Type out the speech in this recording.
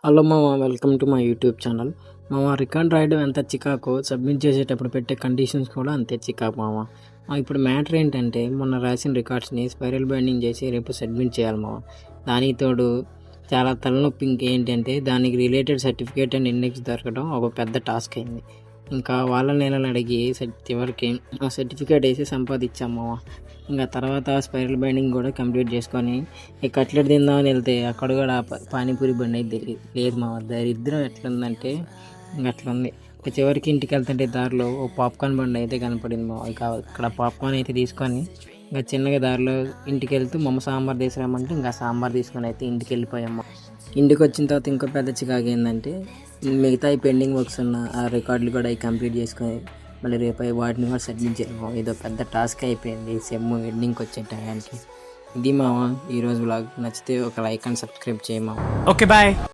Hello మామ, welcome to my YouTube channel. మామ, record రాయడం ఎంత చికాకో సబ్మిట్ చేసేటప్పుడు పెట్టే కండిషన్స్ కూడా అంతే చికాకు మామ. ఇప్పుడు మ్యాటర్ ఏంటంటే, మొన్న రాసిన రికార్డ్స్ని స్పైరల్ బైండింగ్ చేసి రేపు సబ్మిట్ చేయాలి మామ. దానికి తోడు చాలా తలనొప్పి ఇంకేంటంటే, దానికి రిలేటెడ్ సర్టిఫికేట్ అండ్ ఇండెక్స్ దొరకడం ఒక పెద్ద టాస్క్ అయింది. ఇంకా వాళ్ళని అడిగి చివరికి ఆ సర్టిఫికేట్ వేసి సంపాదించాము మామ. ఇంకా తర్వాత స్పైరల్ బైండింగ్ కూడా కంప్లీట్ చేసుకొని ఈ కట్లెట్ తిందామని వెళ్తే అక్కడ కూడా పానీపూరి బండి అయితే లేదు మా దరిద్రం ఎట్లుందంటే ఇంకా అట్లుంది. చివరికి ఇంటికి వెళ్తుంటే దారిలో ఓ పాప్కార్న్ బండి అయితే కనపడింది మా. ఇక ఇక్కడ పాప్కార్న్ అయితే తీసుకొని ఇంకా చిన్నగా దారిలో ఇంటికి వెళ్తూ మమ్మ సాంబార్ తీసుకురామంటే ఇంకా సాంబార్ తీసుకొని అయితే ఇంటికి వెళ్ళిపోయాము. ఇంటికి వచ్చిన తర్వాత ఇంకో పెద్ద చికాకు ఏంటంటే, మిగతా పెండింగ్ వర్క్స్ ఉన్న ఆ రికార్డులు కూడా అవి కంప్లీట్ చేసుకొని మళ్ళీ రేపు వాటిని కూడా సబ్మిట్ చేయము. ఇదో పెద్ద టాస్క్ అయిపోయింది సెమ్ ఎండింగ్కి వచ్చే టయానికి. ఇది మామ ఈరోజు వ్లాగ్. నచ్చితే ఒక లైక్ అండ్ సబ్స్క్రైబ్ చేయమా. Okay bye.